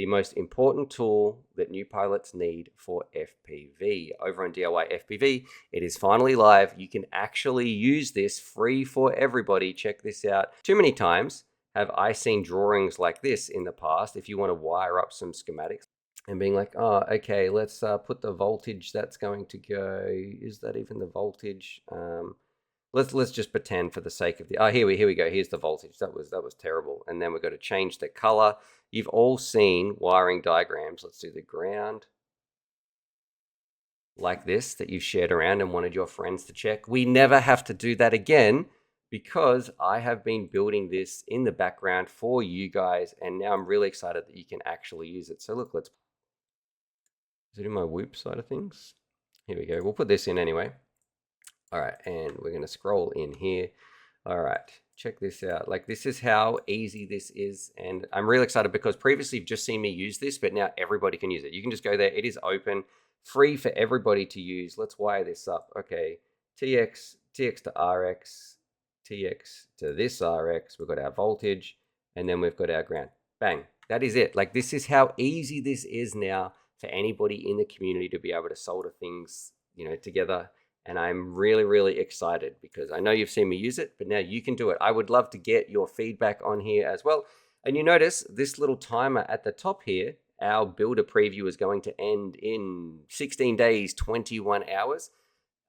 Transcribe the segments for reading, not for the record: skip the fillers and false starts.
the most important tool that new pilots need for FPV. Over on Diyfpv, it is finally live. You can actually use this free for everybody. Check this out. Too many times have I seen drawings like this in the past. If you want to wire up some schematics and being like, oh, okay, let's put the voltage that's going to go. Is that even the voltage? Let's just pretend for the sake of the, here we go. Here's the voltage. That was terrible. And then we've got to change the color. You've all seen wiring diagrams. Let's do the ground like this that you've shared around and wanted your friends to check. We never have to do that again because I have been building this in the background for you guys. And now I'm really excited that you can actually use it. So look, is it in my Whoop side of things? Here we go. We'll put this in anyway. All right, and we're going to scroll in here. All right, check this out. Like, this is how easy this is. And I'm really excited because previously you've just seen me use this, but now everybody can use it. You can just go there. It is open, free for everybody to use. Let's wire this up. Okay, TX to RX, TX to this RX. We've got our voltage, and then we've got our ground. Bang. That is it. Like, this is how easy this is now for anybody in the community to be able to solder things, together. And I'm really, really excited because I know you've seen me use it, but now you can do it. I would love to get your feedback on here as well. And you notice this little timer at the top here, our builder preview is going to end in 16 days, 21 hours.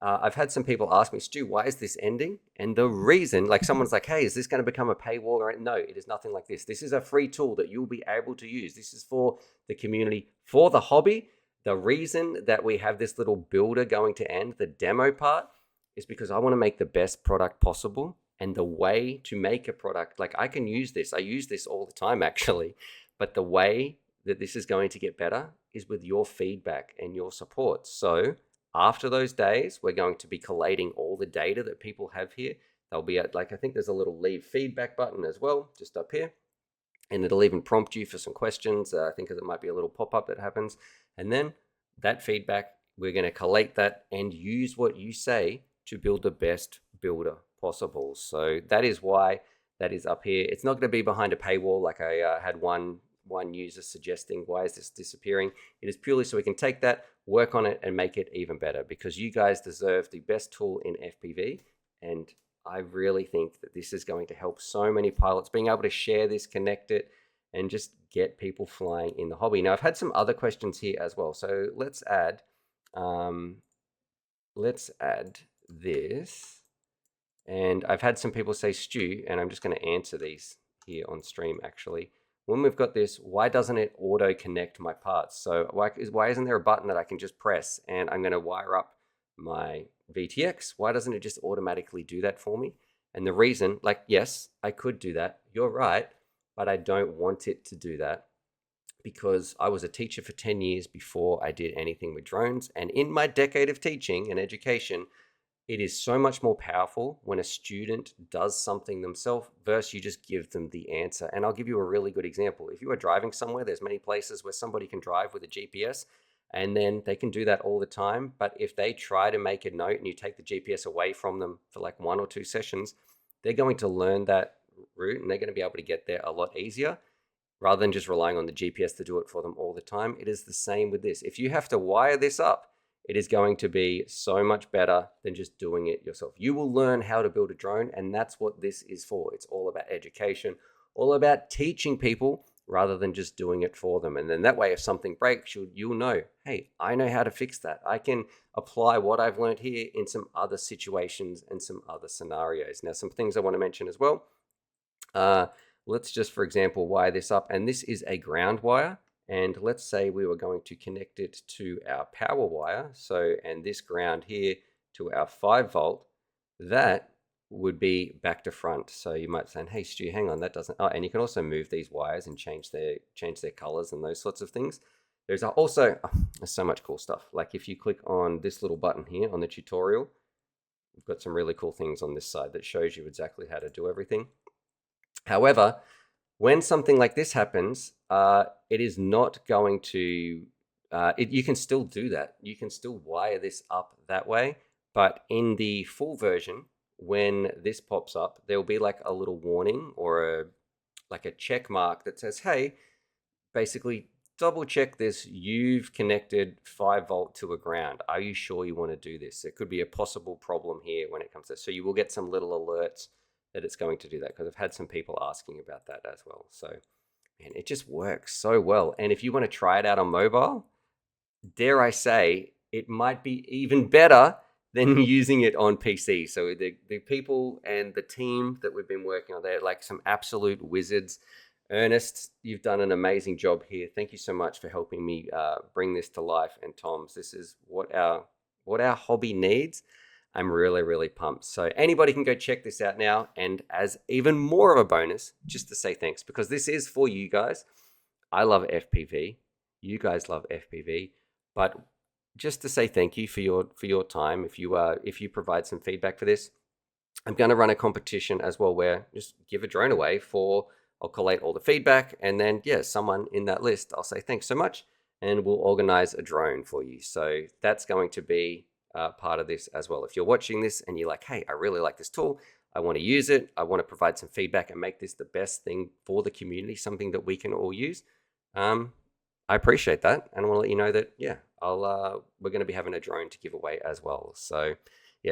I've had some people ask me, Stu, why is this ending? And the reason, like someone's like, hey, is this going to become a paywall? No, it is nothing like this. This is a free tool that you'll be able to use. This is for the community, for the hobby. The reason that we have this little builder going to end, the demo part, is because I want to make the best product possible. And the way to make a product, like I can use this. I use this all the time, actually. But the way that this is going to get better is with your feedback and your support. So after those days, we're going to be collating all the data that people have here. They'll be at, like, I think there's a little leave feedback button as well, just up here. And it'll even prompt you for some questions. I think it might be a little pop-up that happens. And then that feedback, we're going to collate that and use what you say to build the best builder possible. So that is why that is up here. It's not going to be behind a paywall like I had one user suggesting, why is this disappearing? It is purely so we can take that, work on it, and make it even better because you guys deserve the best tool in FPV. And I really think that this is going to help so many pilots being able to share this, connect it, and just get people flying in the hobby. Now, I've had some other questions here as well. So let's add this. And I've had some people say, Stu, and I'm just going to answer these here on stream, actually. When we've got this, why doesn't it auto connect my parts? So why isn't there a button that I can just press and I'm going to wire up my VTX? Why doesn't it just automatically do that for me? And the reason, like, yes, I could do that. You're right. But I don't want it to do that because I was a teacher for 10 years before I did anything with drones. And in my decade of teaching and education, it is so much more powerful when a student does something themselves versus you just give them the answer. And I'll give you a really good example. If you are driving somewhere, there's many places where somebody can drive with a GPS and then they can do that all the time. But if they try to make a note and you take the GPS away from them for like 1 or 2 sessions, they're going to learn that route and they're going to be able to get there a lot easier rather than just relying on the GPS to do it for them all the time. It is the same with this. If you have to wire this up, it is going to be so much better than just doing it yourself. You will learn how to build a drone, and that's what this is for. It's all about education, all about teaching people rather than just doing it for them. And then that way, if something breaks, you'll know, hey, I know how to fix that. I can apply what I've learned here in some other situations and some other scenarios. Now, some things I want to mention as well. Let's just, for example, wire this up. And this is a ground wire. And let's say we were going to connect it to our power wire. So, and this ground here to our 5 volt, that would be back to front. So you might say, hey, Stu, hang on, that doesn't, oh, and you can also move these wires and change their colors and those sorts of things. There's also, there's so much cool stuff. Like if you click on this little button here on the tutorial, we've got some really cool things on this side that shows you exactly how to do everything. However, when something like this happens, it is not going to, you can still do that. You can still wire this up that way. But in the full version, when this pops up, there'll be like a little warning or like a check mark that says, hey, basically double check this. You've connected 5-volt to a ground. Are you sure you want to do this? There could be a possible problem here when it comes to this. So you will get some little alerts that it's going to do that, because I've had some people asking about that as well. So, man, it just works so well. And if you want to try it out on mobile, dare I say, it might be even better than using it on PC. So the people and the team that we've been working on, they're like some absolute wizards. Ernest, you've done an amazing job here. Thank you so much for helping me bring this to life. And Tom's, this is what our hobby needs. I'm really, really pumped. So anybody can go check this out now. And as even more of a bonus, just to say thanks, because this is for you guys. I love FPV. You guys love FPV. But just to say thank you for your time, if you provide some feedback for this, I'm going to run a competition as well where just give a drone away I'll collate all the feedback, and then someone in that list, I'll say thanks so much, and we'll organize a drone for you. So that's going to be part of this as well. If you're watching this and you're like, hey, I really like this tool, I want to use it, I want to provide some feedback and make this the best thing for the community, something that we can all use, I appreciate that, and I want to let you know that we're going to be having a drone to give away as well. So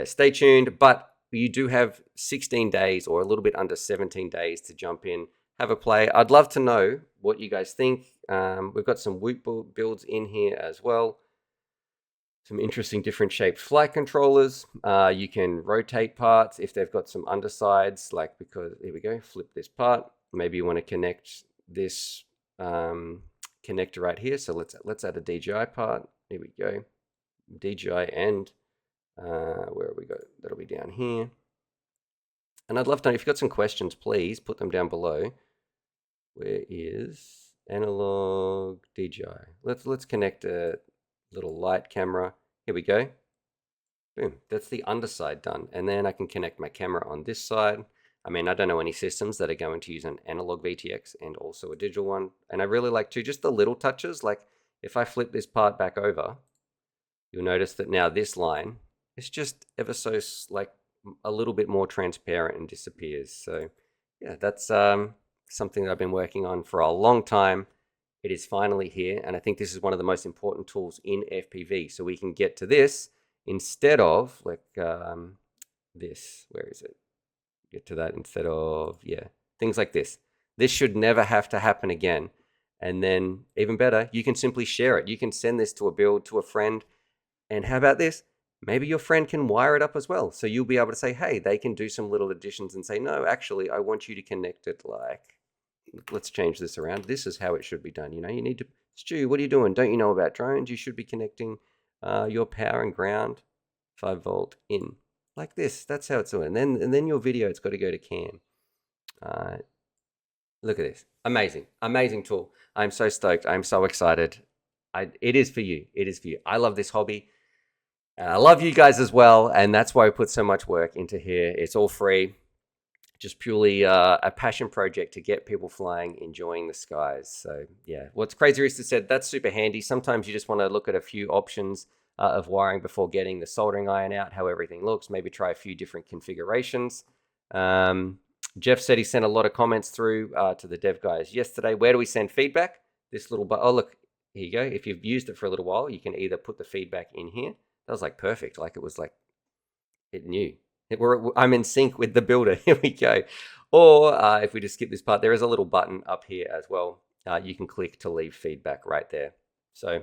stay tuned. But you do have 16 days or a little bit under 17 days to jump in, have a play. I'd love to know what you guys think. We've got some Whoop builds in here as well. Some interesting different shaped flight controllers. You can rotate parts if they've got some undersides, like, because here we go, flip this part. Maybe you want to connect this connector right here. So let's add a DJI part. Here we go, DJI end. Where have we got? That'll be down here. And I'd love to know if you've got some questions, please put them down below. Where is analog DJI? Let's connect a little light camera. Here we go. Boom. That's the underside done. And then I can connect my camera on this side. I mean, I don't know any systems that are going to use an analog VTX and also a digital one. And I really like to just the little touches. Like if I flip this part back over, you'll notice that now this line is just ever so like a little bit more transparent and disappears. So that's something that I've been working on for a long time. It is finally here, and I think this is one of the most important tools in FPV. So we can get to this instead of like this. Where is it? Get to that instead of things like this. This should never have to happen again. And then even better, you can simply share it. You can send this to a build to a friend. And how about this? Maybe your friend can wire it up as well. So you'll be able to say, hey, they can do some little additions and say, no, actually, I want you to connect it like, let's change this around. This is how it should be done. You need to, Stu, what are you doing? Don't you know about drones? You should be connecting your power and ground 5-volt in like this. That's how it's doing. And then your video, it's got to go to cam. Look at this. Amazing. Amazing tool. I'm so stoked. I'm so excited. It is for you. It is for you. I love this hobby. And I love you guys as well. And that's why we put so much work into here. It's all free. Just purely a passion project to get people flying, enjoying the skies. So what's crazy is to said, that's super handy. Sometimes you just want to look at a few options of wiring before getting the soldering iron out, how everything looks, maybe try a few different configurations. Jeff said he sent a lot of comments through to the dev guys yesterday. Where do we send feedback? This little button. Oh, look, here you go. If you've used it for a little while, you can either put the feedback in here. That was like perfect. Like it was like it knew. I'm in sync with the builder. Here we go. Or if we just skip this part, there is a little button up here as well. You can click to leave feedback right there. So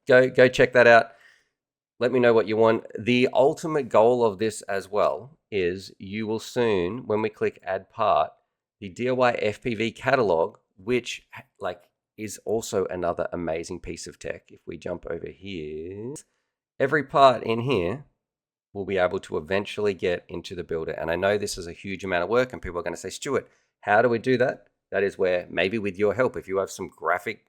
go check that out. Let me know what you want. The ultimate goal of this as well is you will soon, when we click add part, the Diyfpv catalog, which is also another amazing piece of tech. If we jump over here, every part in here will be able to eventually get into the builder. And I know this is a huge amount of work and people are going to say, Stuart, how do we do that? That is where maybe with your help, if you have some graphic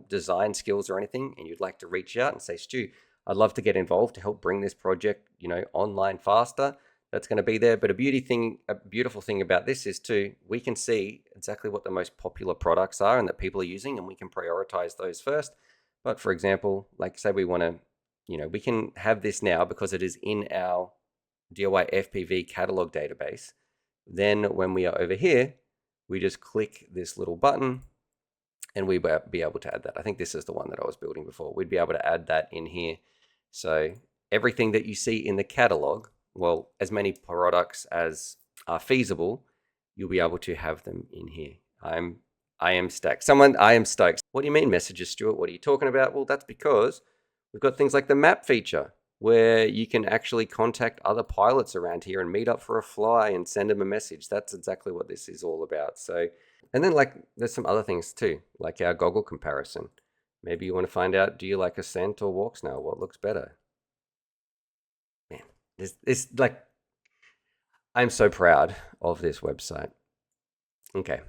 design skills or anything and you'd like to reach out and say, Stu, I'd love to get involved to help bring this project, online faster. That's going to be there. But a beautiful thing about this is too, we can see exactly what the most popular products are and that people are using, and we can prioritize those first. But for example, like say we want to, we can have this now because it is in our Diyfpv catalog database. Then when we are over here, we just click this little button and we'd be able to add that. I think this is the one that I was building before. We'd be able to add that in here. So everything that you see in the catalog, well, as many products as are feasible, you'll be able to have them in here. I am stoked. I am stoked. What do you mean messages, Stuart? What are you talking about? Well, that's because we've got things like the map feature where you can actually contact other pilots around here and meet up for a fly and send them a message. That's exactly what this is all about. So, and then like there's some other things too, like our goggle comparison. Maybe you want to find out, do you like ascent or walk snail? What looks better? Man, this like, I'm so proud of this website. Okay,